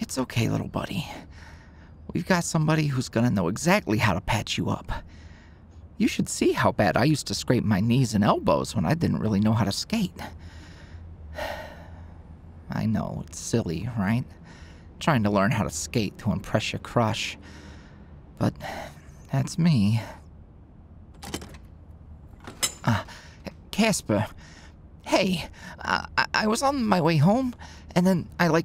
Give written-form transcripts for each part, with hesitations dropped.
It's okay, little buddy. We've got somebody who's gonna know exactly how to patch you up. You should see how bad I used to scrape my knees and elbows when I didn't really know how to skate. I know, it's silly, right? Trying to learn how to skate to impress your crush. But that's me. Casper. Hey, I was on my way home, and then I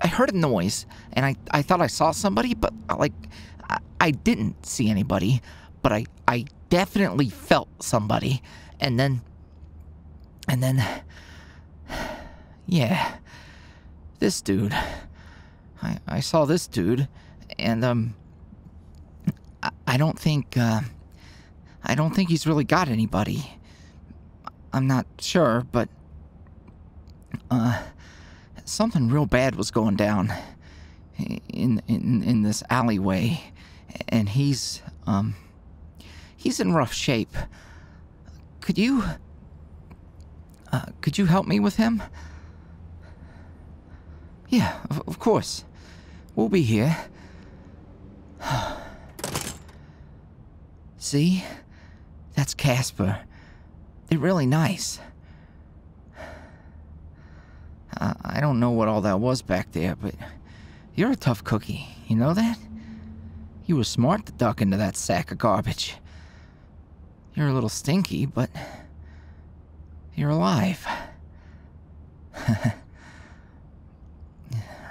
heard a noise, and I thought I saw somebody, but I didn't see anybody, but I definitely felt somebody, and then, yeah, this dude. I saw this dude, and I don't think he's really got anybody. I'm not sure, but something real bad was going down in this alleyway, and he's in rough shape. Could you help me with him? Yeah, of course. We'll be here. See? That's Casper. They're really nice. I don't know what all that was back there, but you're a tough cookie. You know that? You were smart to duck into that sack of garbage. You're a little stinky, but you're alive.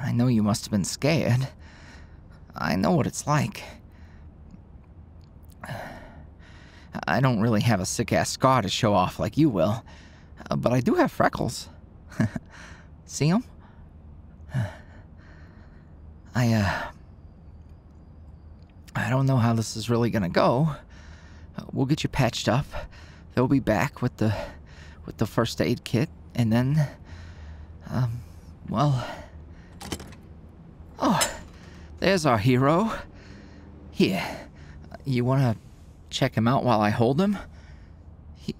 I know you must have been scared. I know what it's like. I don't really have a sick-ass scar to show off like you will, but I do have freckles. See them? I don't know how this is really gonna go. We'll get you patched up. They'll be back with the first aid kit, and then, well... Oh, there's our hero. Here, you wanna check him out while I hold him?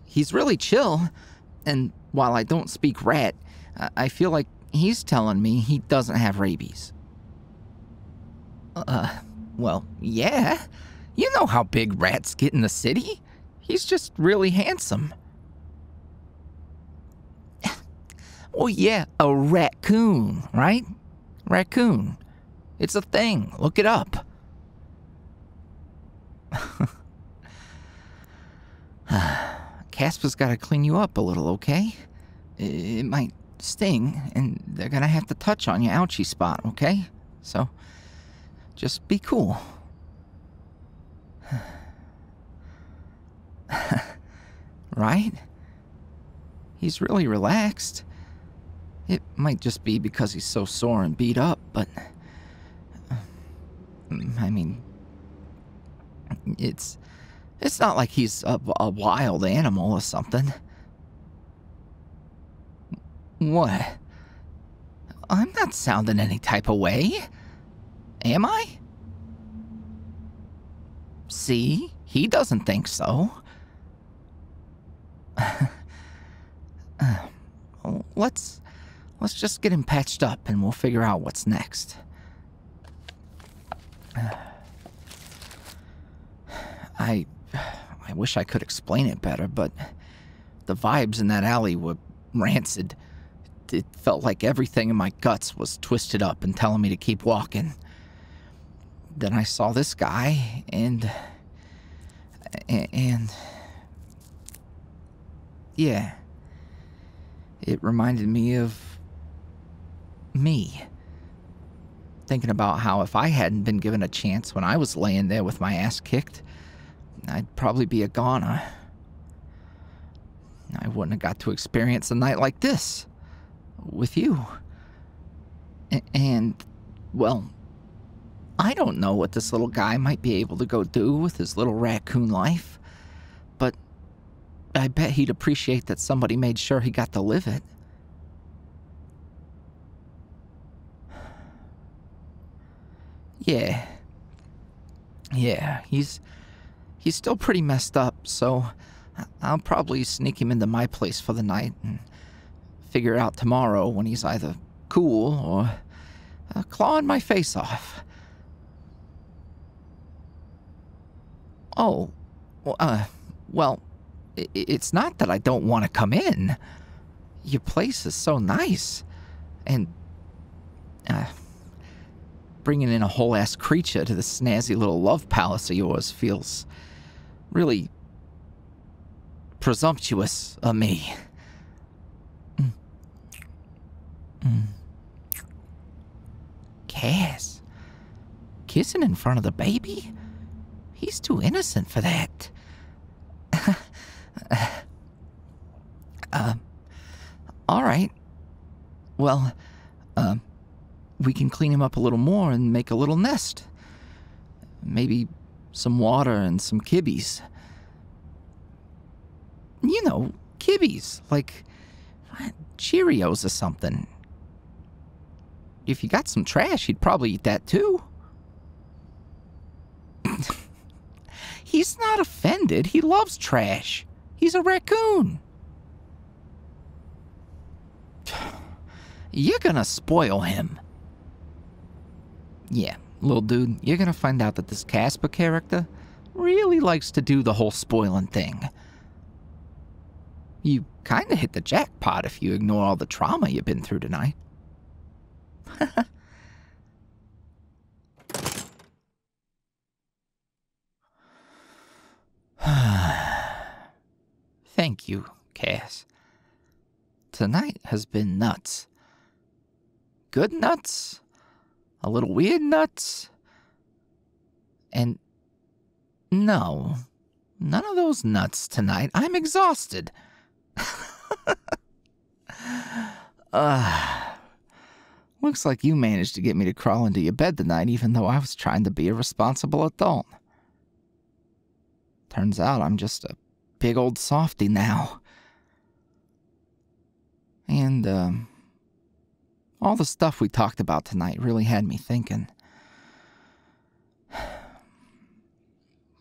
He's really chill, and while I don't speak rat, I feel like he's telling me he doesn't have rabies. Well, yeah. You know how big rats get in the city. He's just really handsome. Well, yeah, a raccoon, right? Raccoon. It's a thing. Look it up. Casper's gotta clean you up a little, okay? It might sting, and they're gonna have to touch on your ouchie spot, okay? So, just be cool. Right? He's really relaxed. It might just be because he's so sore and beat up, but... I mean... It's not like he's a wild animal or something. What? I'm not sounding any type of way. Am I? See? He doesn't think so. Let's just get him patched up and we'll figure out what's next. I wish I could explain it better, but the vibes in that alley were rancid. It felt like everything in my guts was twisted up and telling me to keep walking. Then I saw this guy, and yeah, it reminded me of me. Thinking about how if I hadn't been given a chance when I was laying there with my ass kicked, I'd probably be a goner. I wouldn't have got to experience a night like this with you. And, well, I don't know what this little guy might be able to go do with his little raccoon life, but I bet he'd appreciate that somebody made sure he got to live it. Yeah, he's still pretty messed up, so I'll probably sneak him into my place for the night and figure it out tomorrow when he's either cool or clawing my face off. Oh, well, it's not that I don't want to come in. Your place is so nice. And, bringing in a whole-ass creature to the snazzy little love palace of yours feels really presumptuous of me. Cass, kissing in front of the baby? He's too innocent for that. All right. Well, we can clean him up a little more and make a little nest. Maybe some water and some kibbies. You know, kibbies, like Cheerios or something. If you got some trash, he'd probably eat that too. He's not offended. He loves trash. He's a raccoon. You're gonna spoil him. Yeah, little dude, you're gonna find out that this Casper character really likes to do the whole spoiling thing. You kinda hit the jackpot if you ignore all the trauma you've been through tonight. Thank you, Cass. Tonight has been nuts. Good nuts, a little weird nuts, and no, none of those nuts tonight. I'm exhausted. Looks like you managed to get me to crawl into your bed tonight, even though I was trying to be a responsible adult. Turns out I'm just a big old softy now. And, all the stuff we talked about tonight really had me thinking.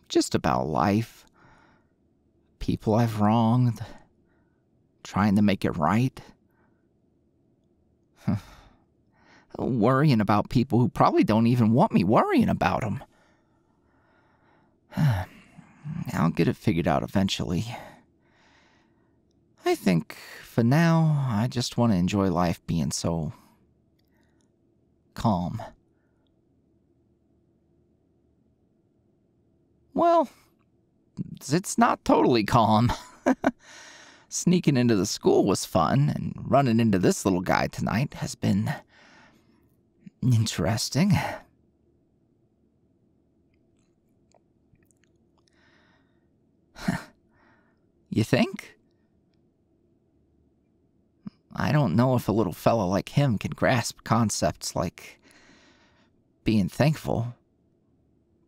Just about life. People I've wronged. Trying to make it right. Worrying about people who probably don't even want me worrying about them. I'll get it figured out eventually. I think, for now, I just want to enjoy life being so calm. Well, it's not totally calm. Sneaking into the school was fun, and running into this little guy tonight has been interesting. You think? I don't know if a little fella like him can grasp concepts like being thankful,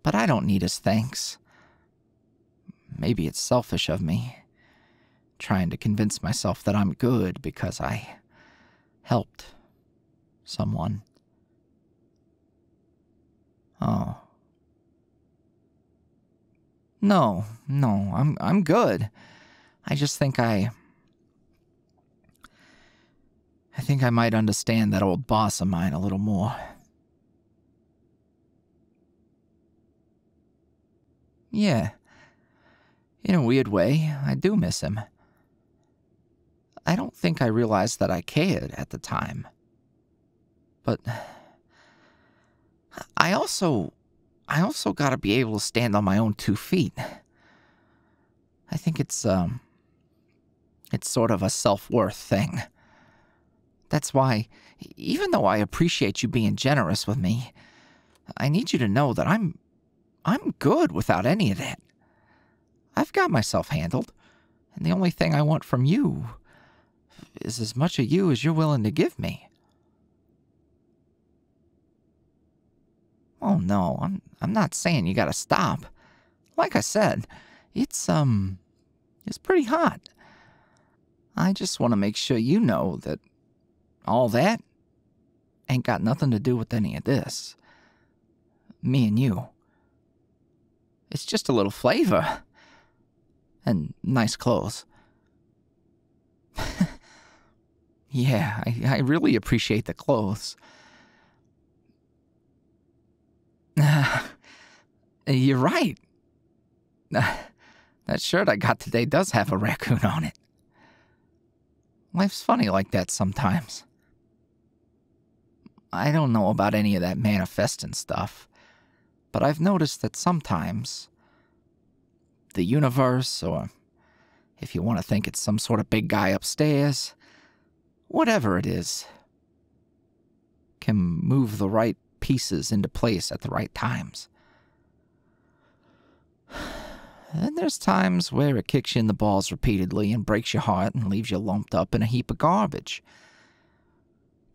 but I don't need his thanks. Maybe it's selfish of me, trying to convince myself that I'm good because I helped someone. Oh. No, I'm good. I just think I think I might understand that old boss of mine a little more. Yeah. In a weird way, I do miss him. I don't think I realized that I cared at the time. But I also gotta be able to stand on my own 2 feet. I think it's sort of a self-worth thing. That's why, even though I appreciate you being generous with me, I need you to know that I'm good without any of that. I've got myself handled, and the only thing I want from you is as much of you as you're willing to give me. Oh no, I'm not saying you gotta stop. Like I said, it's pretty hot. I just want to make sure you know that all that ain't got nothing to do with any of this. Me and you. It's just a little flavor. And nice clothes. Yeah, I really appreciate the clothes. You're right. That shirt I got today does have a raccoon on it. Life's funny like that sometimes. I don't know about any of that manifesting stuff, but I've noticed that sometimes the universe, or if you want to think it's some sort of big guy upstairs, whatever it is, can move the right pieces into place at the right times. And there's times where it kicks you in the balls repeatedly and breaks your heart and leaves you lumped up in a heap of garbage.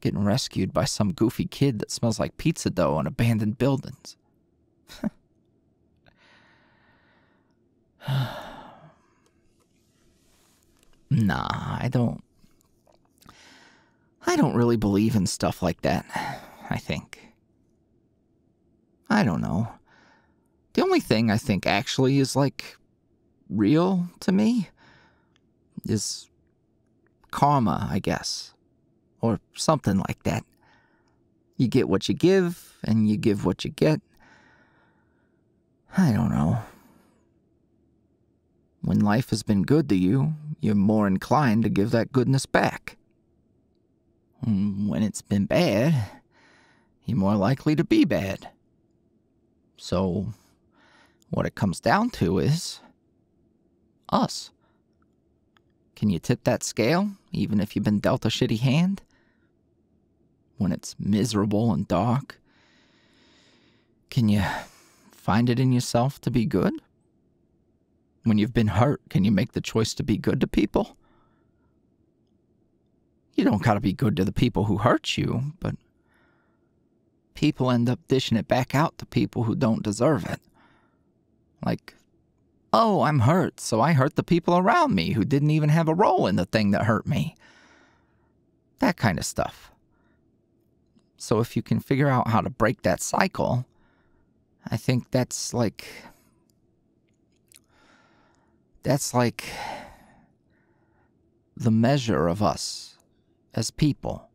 Getting rescued by some goofy kid that smells like pizza dough in abandoned buildings. Nah, I don't really believe in stuff like that, I think. I don't know. The only thing I think actually is, like, real to me is karma, I guess. Or something like that. You get what you give, and you give what you get. I don't know. When life has been good to you, you're more inclined to give that goodness back. When it's been bad, you're more likely to be bad. So, what it comes down to is us. Can you tip that scale, even if you've been dealt a shitty hand? When it's miserable and dark, can you find it in yourself to be good? When you've been hurt, can you make the choice to be good to people? You don't gotta be good to the people who hurt you, but people end up dishing it back out to people who don't deserve it. Like, oh, I'm hurt, so I hurt the people around me who didn't even have a role in the thing that hurt me. That kind of stuff. So if you can figure out how to break that cycle, I think that's like the measure of us as people.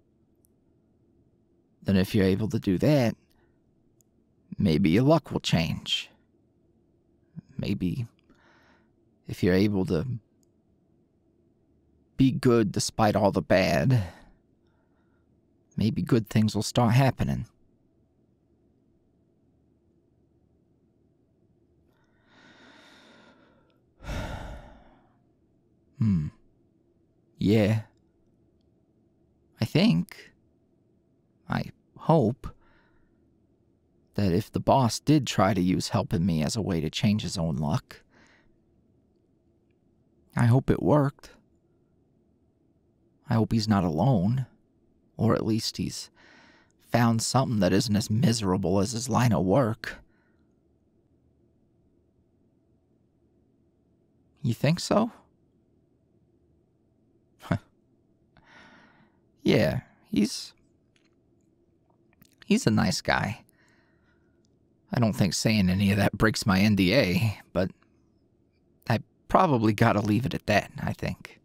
Then if you're able to do that, maybe your luck will change. Maybe if you're able to be good despite all the bad, maybe good things will start happening. Yeah. I hope that if the boss did try to use helping me as a way to change his own luck, I hope it worked. I hope he's not alone, or at least he's found something that isn't as miserable as his line of work. You think so? Yeah, he's a nice guy. I don't think saying any of that breaks my NDA, but I probably gotta leave it at that, I think.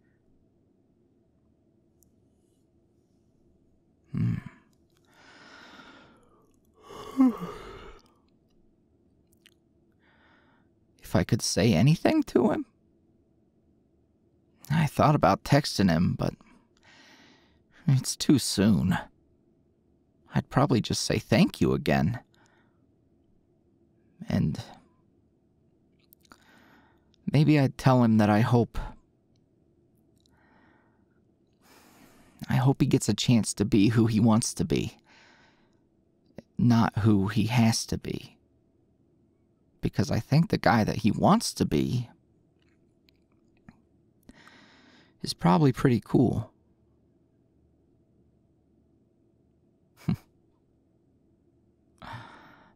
If I could say anything to him? I thought about texting him, but it's too soon. I'd probably just say thank you again. And maybe I'd tell him that I hope he gets a chance to be who he wants to be, not who he has to be. Because I think the guy that he wants to be is probably pretty cool.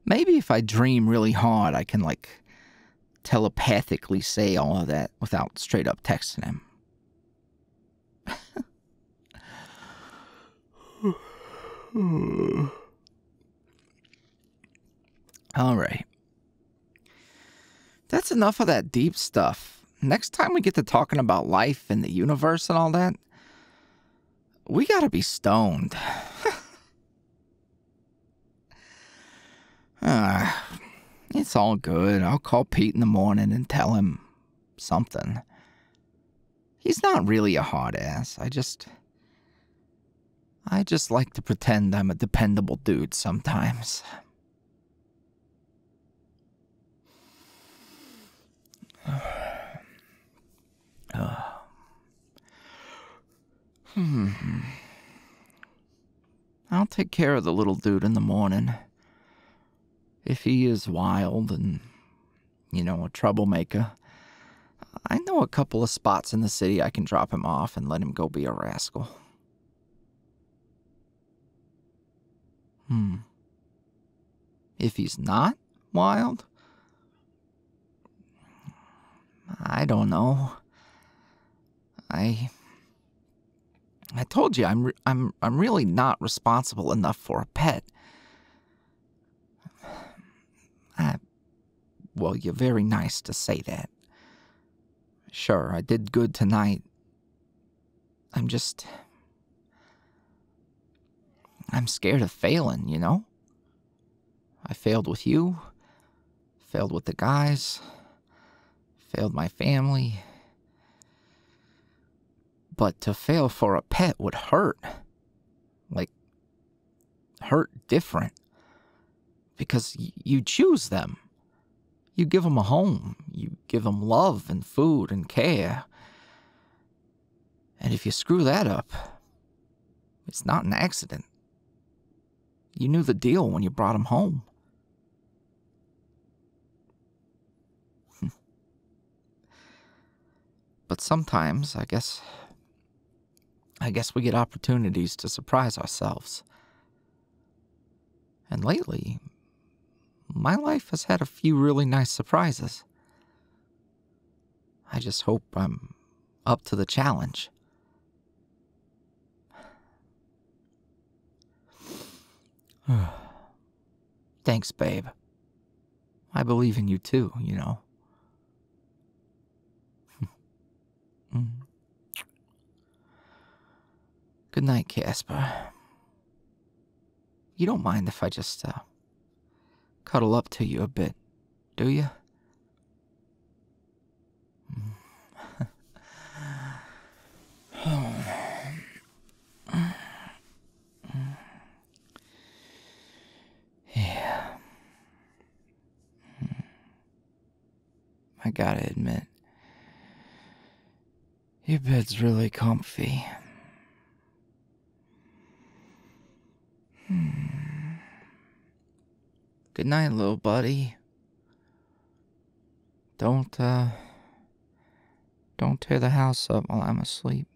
Maybe if I dream really hard, I can, like, telepathically say all of that without straight up texting him. Alright. That's enough of that deep stuff. Next time we get to talking about life and the universe and all that, we gotta be stoned. It's all good. I'll call Pete in the morning and tell him something. He's not really a hard ass. I just like to pretend I'm a dependable dude sometimes. I'll take care of the little dude in the morning. If he is wild and, a troublemaker, I know a couple of spots in the city I can drop him off and let him go be a rascal. If he's not wild, I don't know. I told you I'm really not responsible enough for a pet. Well, you're very nice to say that. Sure, I did good tonight. I'm scared of failing, I failed with you, failed with the guys, failed my family. But to fail for a pet would hurt. Like, hurt different. Because you choose them. You give them a home. You give them love and food and care. And if you screw that up, it's not an accident. You knew the deal when you brought them home. But sometimes, I guess we get opportunities to surprise ourselves. And lately, my life has had a few really nice surprises. I just hope I'm up to the challenge. Thanks, babe. I believe in you too, Good night, Casper. You don't mind if I just, cuddle up to you a bit, do you? Yeah. I gotta admit, your bed's really comfy. Good night, little buddy. Don't tear the house up while I'm asleep.